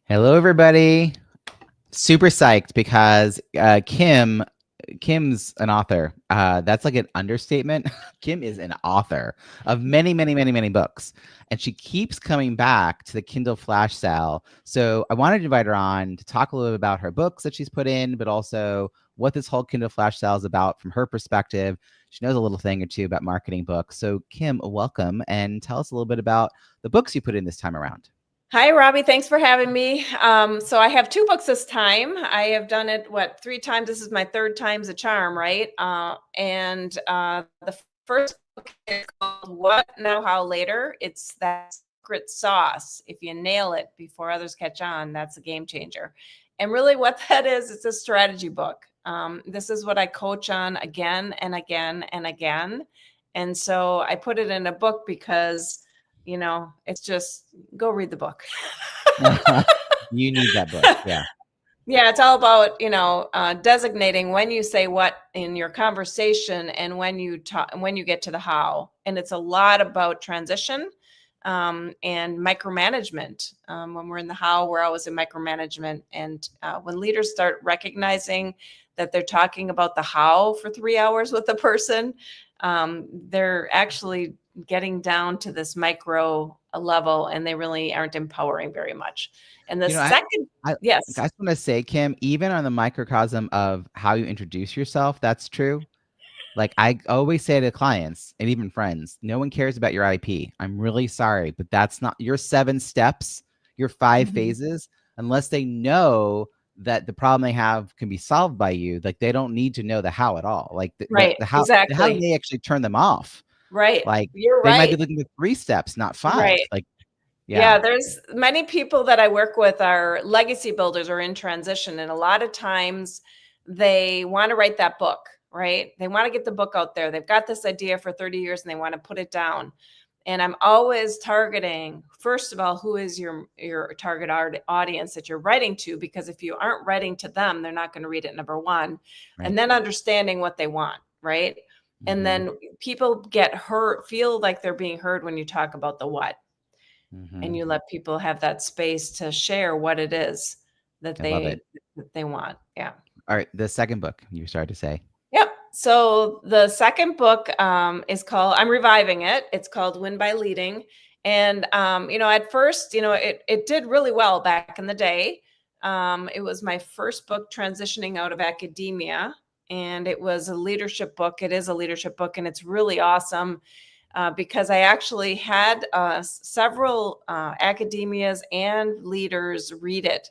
Hello, everybody. Super psyched because Kim's an author. That's like an understatement. Kim is an author of many, many, many, many books, and she keeps coming back to the Kindle Flash Sale. So I wanted to invite her on to talk a little bit about her books that she's put in, but also what this whole Kindle Flash Sale is about from her perspective. She knows a little thing or two about marketing books. So Kim, welcome, and tell us a little bit about the books you put in this time around. Hi, Robbie. Thanks for having me. So I have two books this time. I have done it, three times? This is my third time's a charm, right? The first book is called What Now, How Later. It's that secret sauce. If you nail it before others catch on, that's a game changer. And really what that is, it's a strategy book. This is what I coach on again and again and again. And so I put it in a book because it's just go read the book. You need that book. Yeah. Yeah. It's all about, designating when you say what in your conversation and when you talk, when you get to the how. And it's a lot about transition and micromanagement. When we're in the how, we're always in micromanagement. And when leaders start recognizing that they're talking about the how for 3 hours with a person, they're actually getting down to this micro level, and they really aren't empowering very much. And the second, yes, I just want to say, Kim, even on the microcosm of how you introduce yourself, that's true. Like I always say to clients and even friends, no one cares about your IP. I'm really sorry, but that's not your 7 steps, your 5 phases, unless they know that the problem they have can be solved by you. Like they don't need to know the how at all. Like right, the how, exactly. the how may actually turn them off. Right. Like You're they right. might be looking at 3 steps, not 5. Right. Like, yeah, there's many people that I work with are legacy builders or in transition. And a lot of times they want to write that book, right? They want to get the book out there. They've got this idea for 30 years and they want to put it down. And I'm always targeting, first of all, who is your target audience that you're writing to? Because if you aren't writing to them, they're not going to read it, number one. Right. And then understanding what they want, right? And then people get hurt, feel like they're being heard when you talk about the what. And you let people have that space to share what it is that they want. Yeah. All right. The second book you started to say. Yep. So the second book is called, I'm reviving it. It's called Win by Leading. And, at first, it did really well back in the day. It was my first book transitioning out of academia, and it was a leadership book. It is a leadership book, and it's really awesome. Because I actually had several academias and leaders read it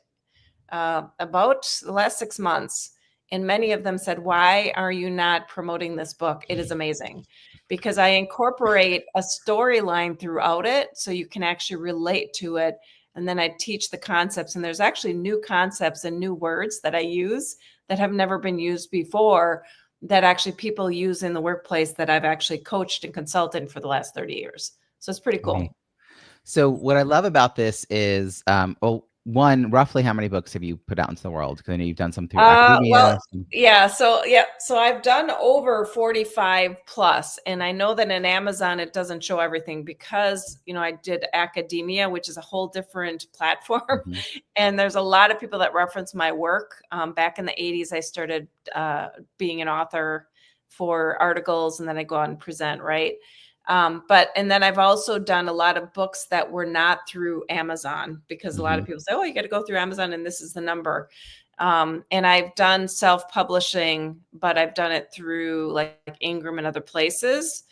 about the last 6 months. And many of them said, why are you not promoting this book? It is amazing because I incorporate a storyline throughout it so you can actually relate to it. And then I teach the concepts. And there's actually new concepts and new words that I use that have never been used before, that actually people use in the workplace that I've actually coached and consulted for the last 30 years. So it's pretty cool. Okay. So what I love about this is, one, roughly how many books have you put out into the world? Because I know you've done some through academia. So I've done over 45 plus, and I know that in Amazon it doesn't show everything because I did academia, which is a whole different platform, and there's a lot of people that reference my work. Back in the 80s, I started being an author for articles, and then I go out and present, right? And then I've also done a lot of books that were not through Amazon, because a lot of people say, oh, you got to go through Amazon and this is the number. And I've done self-publishing, but I've done it through like Ingram and other places.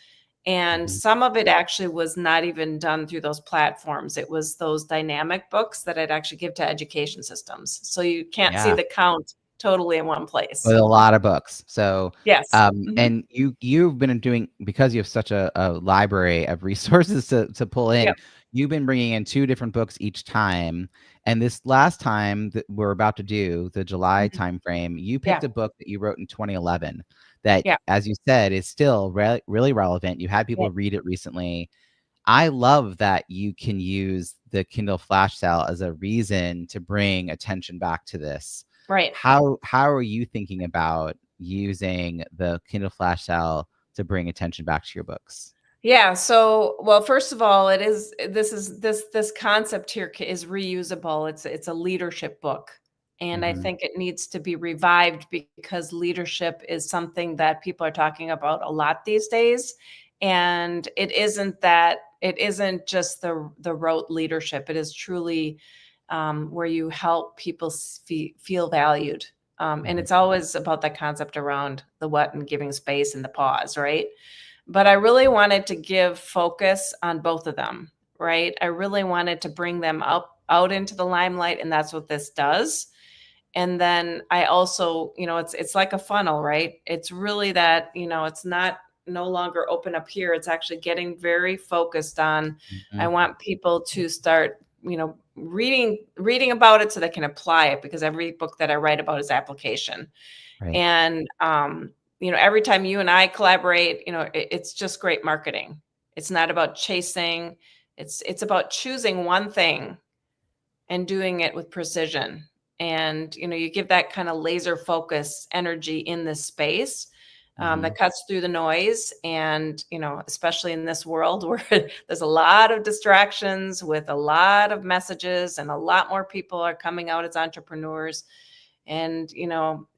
And some of it actually was not even done through those platforms. It was those dynamic books that I'd actually give to education systems. So you can't see the count totally in one place. With a lot of books. So yes. And you've been doing, because you have such a library of resources to pull in, you've been bringing in 2 different books each time. And this last time that we're about to do, the July timeframe, you picked a book that you wrote in 2011 that, as you said, is still really relevant. You had people read it recently. I love that you can use the Kindle Flash Sale as a reason to bring attention back to this. Right. How are you thinking about using the Kindle Flash Sale to bring attention back to your books? Yeah. So, well, first of all, this concept here is reusable. It's a leadership book, and I Hmm. think it needs to be revived because leadership is something that people are talking about a lot these days, and it isn't just the rote leadership. It is truly where you help people feel valued, and Hmm. it's always about that concept around the what and giving space and the pause, right? But I really wanted to give focus on both of them, right? I really wanted to bring them up out into the limelight, and that's what this does. And then I also, it's like a funnel, right? It's really that, it's not no longer open up here. It's actually getting very focused on I Hmm. want people to start, reading about it so they can apply it because every book that I write about is application. Right. And every time you and I collaborate, it's just great marketing. It's not about chasing. It's about choosing one thing and doing it with precision. And you give that kind of laser focus energy in this space Hmm. that cuts through the noise. And especially in this world where there's a lot of distractions with a lot of messages, and a lot more people are coming out as entrepreneurs, and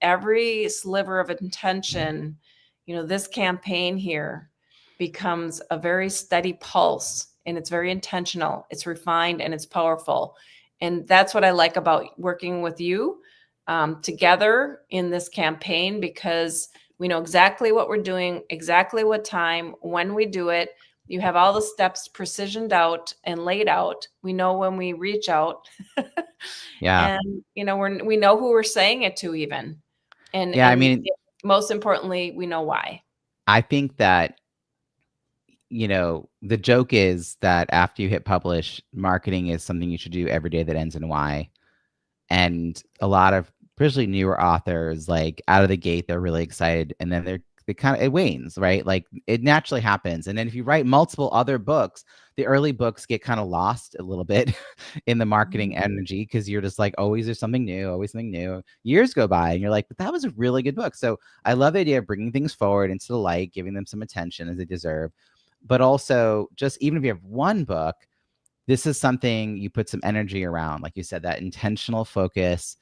every sliver of intention, this campaign here becomes a very steady pulse, and it's very intentional, it's refined, and it's powerful. And that's what I like about working with you together in this campaign, because we know exactly what we're doing, exactly what time, when we do it. You have all the steps precisioned out and laid out. We know when we reach out. Yeah. And we know who we're saying it to, even. and Yeah. I and mean, most importantly, we know why. I think that, the joke is that after you hit publish, marketing is something you should do every day that ends in Y. And a lot of especially newer authors, like out of the gate, they're really excited, and then they kind of it wanes, right? Like it naturally happens. And then if you write multiple other books, the early books get kind of lost a little bit in the marketing Mhm. energy because you're just like, always there's something new, always something new. Years go by and you're like, but that was a really good book. So I love the idea of bringing things forward into the light, giving them some attention as they deserve. But also, just even if you have one book, this is something you put some energy around, like you said, that intentional focus.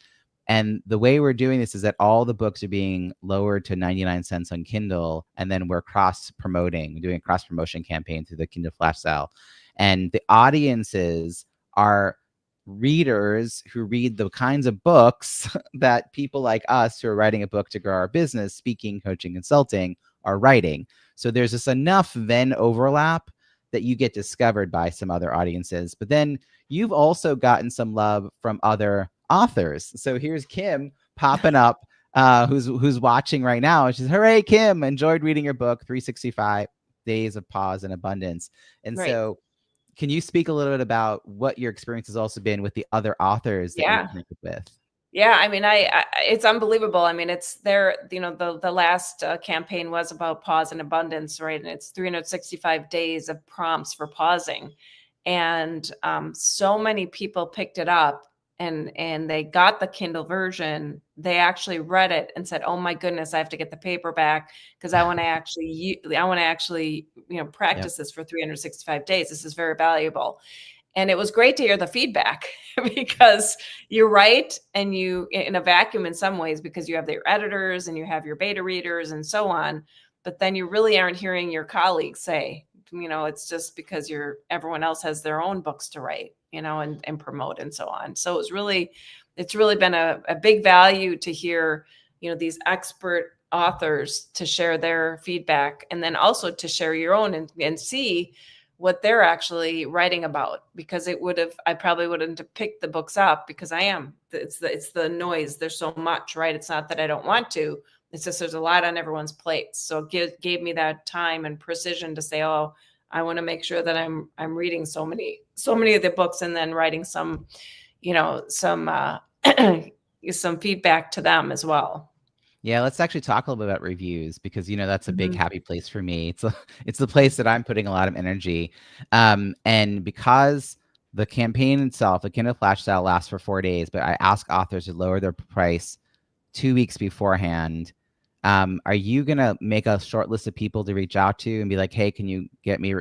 And the way we're doing this is that all the books are being lowered to 99 cents on Kindle, and then we're cross promoting, doing a cross promotion campaign through the Kindle Flash Sale. And the audiences are readers who read the kinds of books that people like us who are writing a book to grow our business, speaking, coaching, consulting, are writing. So there's just enough Venn overlap that you get discovered by some other audiences. But then you've also gotten some love from other authors. So here's Kim popping up, who's watching right now. She's, hooray, Kim, enjoyed reading your book, 365 Days of Pause and Abundance. And Right. so can you speak a little bit about what your experience has also been with the other authors that you've Yeah. connected with? Yeah, I mean, it's unbelievable. I mean, it's there. The last campaign was about pause and abundance, right? And it's 365 days of prompts for pausing, and so many people picked it up, and they got the Kindle version. They actually read it and said, "Oh my goodness, I have to get the paperback because I want to actually, Yep. practice this for 365 days. This is very valuable." And it was great to hear the feedback because you're right, and you in a vacuum in some ways, because you have your editors and you have your beta readers and so on, but then you really aren't hearing your colleagues say, it's just because everyone else has their own books to write, and promote and so on. So it's really been a big value to hear, these expert authors to share their feedback, and then also to share your own, and see what they're actually writing about, because I probably wouldn't have picked the books up, because it's the noise. There's so much, right? It's not that I don't want to, it's just there's a lot on everyone's plates. So it gave me that time and precision to say, oh, I want to make sure that I'm reading so many of the books, and then writing some, some some feedback to them as well. Yeah, let's actually talk a little bit about reviews because that's a big Mhm. happy place for me. It's the place that I'm putting a lot of energy. And because the campaign itself, the Kindle Flash Sale, lasts for 4 days, but I ask authors to lower their price 2 weeks beforehand. Are you gonna make a short list of people to reach out to and be like, hey, can you get me,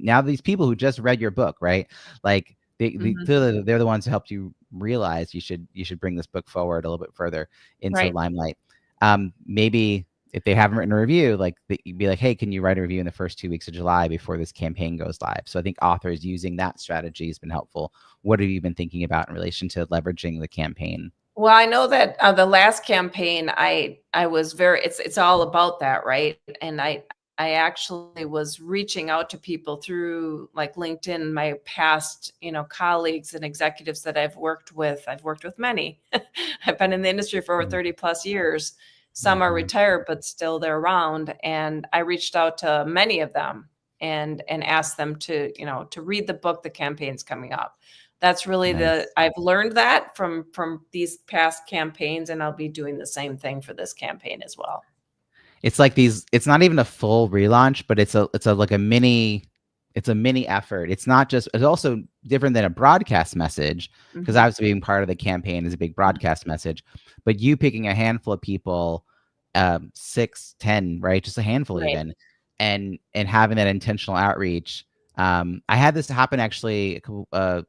now these people who just read your book, right? Like Mhm. clearly they're the ones who helped you realize you should bring this book forward a little bit further into the Right. limelight. Maybe if they haven't written a review, like you'd be like, hey, can you write a review in the first 2 weeks of July before this campaign goes live? So I think authors using that strategy has been helpful. What have you been thinking about in relation to leveraging the campaign? Well, I know that the last campaign, I was very. It's all about that, right? And I actually was reaching out to people through like LinkedIn, my past colleagues and executives that I've worked with. I've worked with many. I've been in the industry for over 30 plus years. Some are Mm-hmm. retired, but still they're around. And I reached out to many of them and asked them to to read the book. The campaign's coming up. That's really Nice. I've learned that from these past campaigns, and I'll be doing the same thing for this campaign as well. It's like it's not even a full relaunch, but it's a like a mini, it's a mini effort. It's also different than a broadcast message, because Mhm. obviously being part of the campaign is a big broadcast message, but you picking a handful of people, 6, 10, right? Just a handful Right. even, and having that intentional outreach. I had this happen actually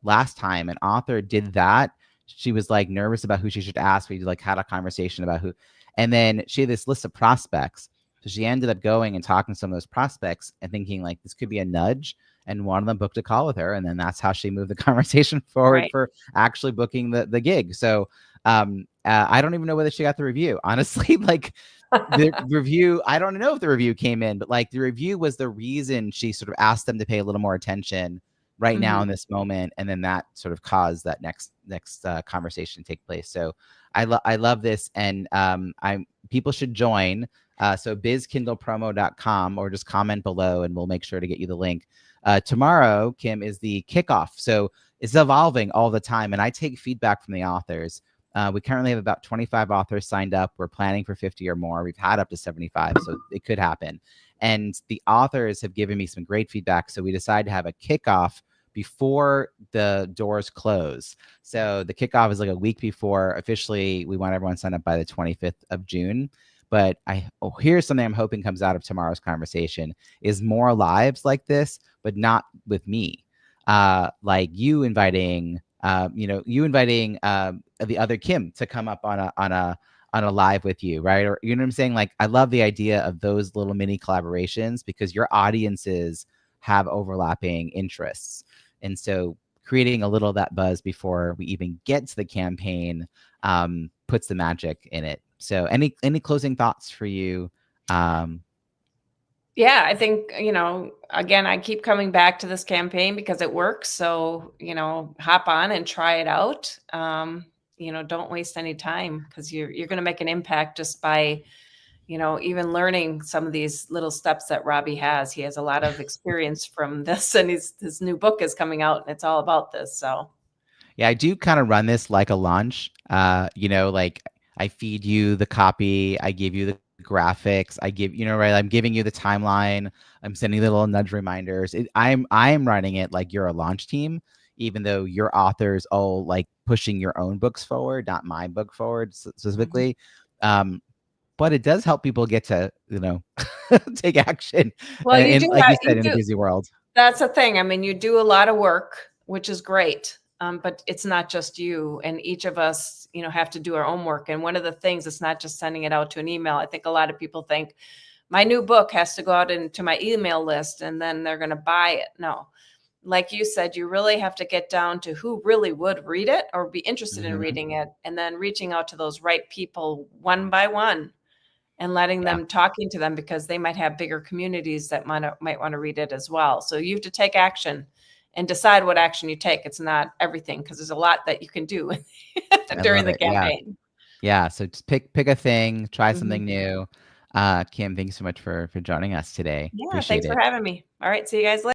last time. An author did that. She was like nervous about who she should ask. We like had a conversation about who, and then she had this list of prospects. So she ended up going and talking to some of those prospects and thinking like this could be a nudge. And one of them booked a call with her. And then that's how she moved the conversation forward Right. for actually booking the gig. So I don't even know whether she got the review, honestly. Like the review, I don't know if the review came in, but like the review was the reason she sort of asked them to pay a little more attention right now Mhm. in this moment, and then that sort of caused that next conversation to take place. So I love this, and I'm people should join. So bizkindlepromo.com, or just comment below and we'll make sure to get you the link. Tomorrow, Kim, is the kickoff. So it's evolving all the time, and I take feedback from the authors. We currently have about 25 authors signed up. We're planning for 50 or more. We've had up to 75, so it could happen. And the authors have given me some great feedback. So we decided to have a kickoff before the doors close. So the kickoff is like a week before. Officially, we want everyone signed up by the 25th of June. But here's something I'm hoping comes out of tomorrow's conversation is more lives like this, but not with me. Like you inviting the other Kim to come up on a live with you, right? Or you know what I'm saying? Like I love the idea of those little mini collaborations because your audiences have overlapping interests. And so creating a little of that buzz before we even get to the campaign puts the magic in it. So any closing thoughts for you? Yeah, I think, again, I keep coming back to this campaign because it works. So, hop on and try it out. Don't waste any time because you're going to make an impact just by, even learning some of these little steps that Robbie has. He has a lot of experience from this, and his new book is coming out, and it's all about this. So, Yeah, I do kind of run this like a launch. Like I feed you the copy, I give you the graphics, I give, right, I'm giving you the timeline, I'm sending little nudge reminders. I'm running it like you're a launch team, even though your authors all like pushing your own books forward, not my book forward mhm. specifically. But it does help people get to, take action. Well, And like you said, in a busy world. that's the thing. I mean, you do a lot of work, which is great. But it's not just you, and each of us, have to do our own work. And one of the things, it's not just sending it out to an email. I think a lot of people think my new book has to go out into my email list and then they're going to buy it. No, like you said, you really have to get down to who really would read it or be interested in Mhm. reading it, and then reaching out to those right people one by one and letting Yeah, them talking to them because they might have bigger communities that might want to read it as well. So you have to take action and decide what action you take. It's not everything because there's a lot that you can do I during love the it. Yeah. campaign. Yeah, so just pick a thing, try Mhm. something new. Kim, thanks so much for joining us today. Yeah, Appreciate thanks for it. having me. All right, see you guys later.